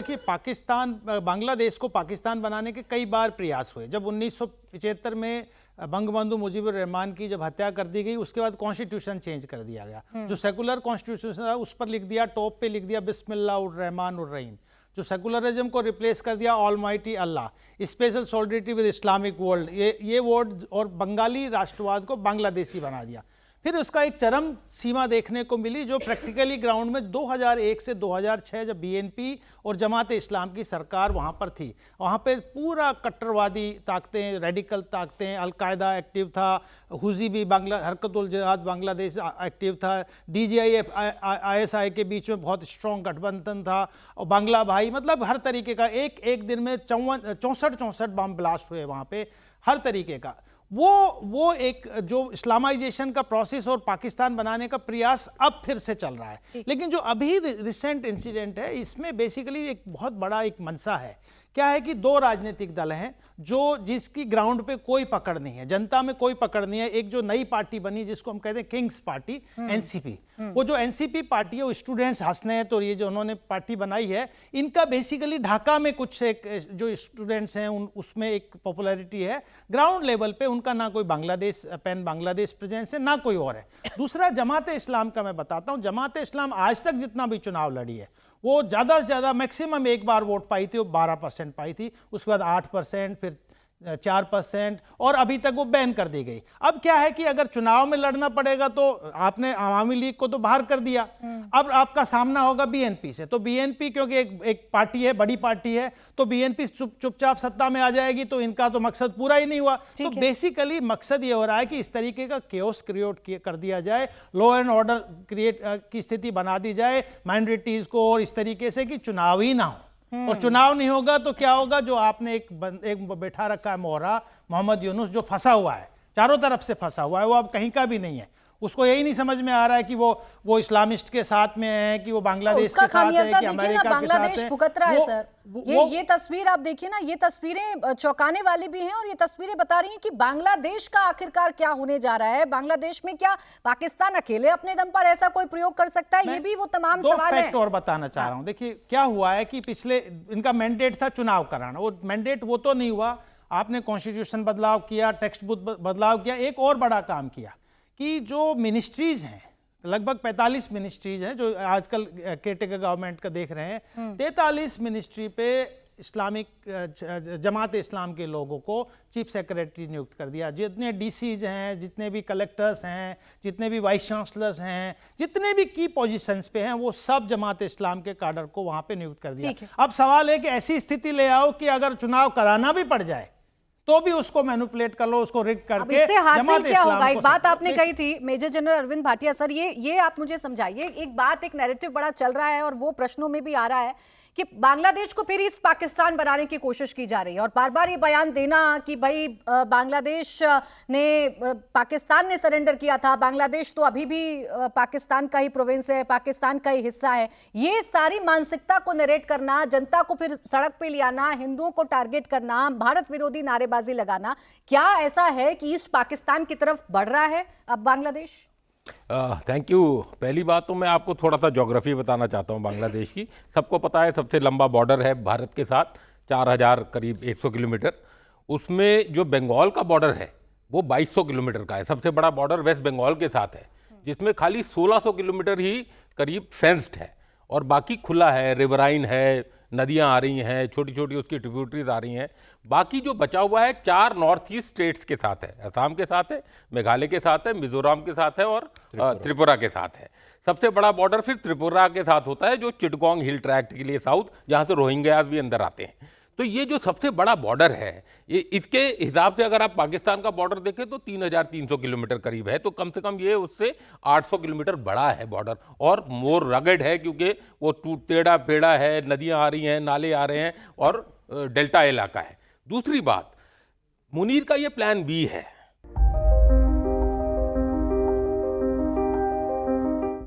देखिए पाकिस्तान, बांग्लादेश को पाकिस्तान बनाने के कई बार प्रयास हुए। जब 1975 में बंगबंधु मुजीबुर रहमान की जब हत्या कर दी गई, उसके बाद कॉन्स्टिट्यूशन चेंज कर दिया गया। जो सेकुलर कॉन्स्टिट्यूशन था उस पर लिख दिया, टॉप पे लिख दिया बिस्मिल्लाहिर्रहमानिर्रहीम। जो सेकुलरिज्म को रिप्लेस कर दिया almighty Allah, special solidarity with Islamic world, ये वर्ड, और बंगाली राष्ट्रवाद को बांग्लादेशी बना दिया। फिर उसका एक चरम सीमा देखने को मिली जो प्रैक्टिकली ग्राउंड में 2001 से 2006 जब बीएनपी और जमात इस्लाम की सरकार वहाँ पर थी, वहाँ पे पूरा कट्टरवादी ताकतें, रेडिकल ताकतें, अलकायदा एक्टिव था, हुजी भी हरकतुल जिहाद बांग्लादेश एक्टिव था, DJI ISI के बीच में बहुत स्ट्रॉन्ग गठबंधन था, और बांग्ला भाई, मतलब हर तरीके का एक दिन में 64 बम ब्लास्ट हुए वहाँ पे, हर तरीके का। वो एक जो इस्लामाइजेशन का प्रोसेस और पाकिस्तान बनाने का प्रयास अब फिर से चल रहा है। लेकिन जो अभी रिसेंट इंसिडेंट है, इसमें बेसिकली एक बहुत बड़ा एक मनसा है। क्या है कि दो राजनीतिक दल हैं जिसकी ग्राउंड पे कोई पकड़ नहीं है, जनता में कोई पकड़ नहीं है। एक जो नई पार्टी बनी जिसको हम कहते हैं किंग्स पार्टी, एनसीपी, वो जो एनसीपी पार्टी है वो स्टूडेंट्स हंसने हैं, तो ये जो उन्होंने पार्टी बनाई है, इनका बेसिकली ढाका में कुछ एक जो स्टूडेंट्स हैं उसमें एक पॉपुलैरिटी है। ग्राउंड लेवल पे उनका ना कोई बांग्लादेश पैन बांग्लादेश प्रेजेंस है, ना कोई और है। दूसरा जमात इस्लाम का मैं बताता हूँ, जमात इस्लाम आज तक जितना भी चुनाव लड़ी है वो ज़्यादा से ज़्यादा मैक्सिमम एक बार वोट पाई थी, वो 12% पाई थी, उसके बाद 8%, फिर 4%, और अभी तक वो बैन कर दी गई। अब क्या है कि अगर चुनाव में लड़ना पड़ेगा तो आपने आवामी लीग को तो बाहर कर दिया, अब आपका सामना होगा बीएनपी से। तो बीएनपी क्योंकि एक पार्टी है, बड़ी पार्टी है, तो बीएनपी चुपचाप सत्ता में आ जाएगी, तो इनका तो मकसद पूरा ही नहीं हुआ। तो बेसिकली मकसद ये हो रहा है कि इस तरीके का केओस क्रिएट कर दिया जाए, लॉ एंड ऑर्डर क्रिएट की स्थिति बना दी जाए माइनॉरिटीज को, और इस तरीके से कि चुनाव ही ना हो। और चुनाव नहीं होगा तो क्या होगा, जो आपने एक बैठा रखा है मोहरा, मोहम्मद यूनुस, जो फंसा हुआ है, चारों तरफ से फंसा हुआ है, वो अब कहीं का भी नहीं है। उसको यही नहीं समझ में आ रहा है कि वो इस्लामिस्ट के साथ में है, कि वो बांग्लादेश के साथ है, कि अमेरिका के साथ है। भुगत रहा है सर। ये तस्वीर आप देखिए ना, ये तस्वीरें चौंकाने वाली भी हैं, और ये तस्वीरें बता रही हैं कि बांग्लादेश का आखिरकार क्या होने जा रहा है। बांग्लादेश में क्या पाकिस्तान अकेले अपने दम पर ऐसा कोई प्रयोग कर सकता है? ये भी वो तमाम सवाल हैं। और बताना चाह रहा हूं, देखिए क्या हुआ है कि पिछले इनका मैंडेट था चुनाव कराना, वो मैंडेट वो तो नहीं हुआ। आपने कॉन्स्टिट्यूशन बदलाव किया, टेक्स्ट बुक बदलाव किया, एक और बड़ा काम किया कि जो मिनिस्ट्रीज हैं, लगभग 45 मिनिस्ट्रीज हैं जो आजकल केटेकर गवर्नमेंट का देख रहे हैं, 43 मिनिस्ट्री पे इस्लामिक जमात इस्लाम के लोगों को चीफ सेक्रेटरी नियुक्त कर दिया। जितने डीसीज हैं, जितने भी कलेक्टर्स हैं, जितने भी वाइस चांसलर्स हैं, जितने भी की पोजीशंस पे हैं, वो सब जमात इस्लाम के काडर को वहां पे नियुक्त कर दिया। अब सवाल है कि ऐसी स्थिति ले आओ कि अगर चुनाव कराना भी पड़ जाए तो भी उसको मैनिपुलेट कर लो, उसको रिग करके। इससे हासिल क्या होगा? एक बात आपने कही थी major general Arvind Bhatia sir, ये आप मुझे समझाइए। एक बात, एक नैरेटिव बड़ा चल रहा है और वो प्रश्नों में भी आ रहा है कि बांग्लादेश को फिर ईस्ट पाकिस्तान बनाने की कोशिश की जा रही है, और बार बार ये बयान देना कि भाई बांग्लादेश ने, पाकिस्तान ने सरेंडर किया था, बांग्लादेश तो अभी भी पाकिस्तान का ही प्रोविंस है, पाकिस्तान का ही हिस्सा है। ये सारी मानसिकता को नरेट करना, जनता को फिर सड़क पे ले आना, हिंदुओं को टारगेट करना, भारत विरोधी नारेबाजी लगाना, क्या ऐसा है कि ईस्ट पाकिस्तान की तरफ बढ़ रहा है अब बांग्लादेश? Thank you. पहली बात तो मैं आपको थोड़ा सा ज्योग्राफी बताना चाहता हूँ बांग्लादेश की। सबको पता है सबसे लंबा बॉर्डर है भारत के साथ, 4000 करीब 100 किलोमीटर। उसमें जो बंगाल का बॉर्डर है वो 2200 किलोमीटर का है। सबसे बड़ा बॉर्डर वेस्ट बंगाल के साथ है, जिसमें खाली 1600 किलोमीटर ही करीब फेंस्ड है, और बाकी खुला है, रिवराइन है, नदियां आ रही हैं, छोटी छोटी उसकी ट्रिब्यूटरीज आ रही हैं। बाकी जो बचा हुआ है 4 नॉर्थ ईस्ट स्टेट्स के साथ है, असम के साथ है, मेघालय के साथ है, मिजोरम के साथ है, और त्रिपुरा के साथ है। सबसे बड़ा बॉर्डर फिर त्रिपुरा के साथ होता है, जो चिटगोंग हिल ट्रैक्ट के लिए साउथ, जहाँ से रोहिंग्यास भी अंदर आते हैं। तो ये जो सबसे बड़ा बॉर्डर है, ये इसके हिसाब से अगर आप पाकिस्तान का बॉर्डर देखें तो 3300 किलोमीटर करीब है, तो कम से कम ये उससे 800 किलोमीटर बड़ा है बॉर्डर, और मोर रगड है क्योंकि वो टेढ़ा पेड़ा है, नदियां आ रही हैं, नाले आ रहे हैं, और डेल्टा इलाका है। दूसरी बात, मुनीर का ये प्लान बी है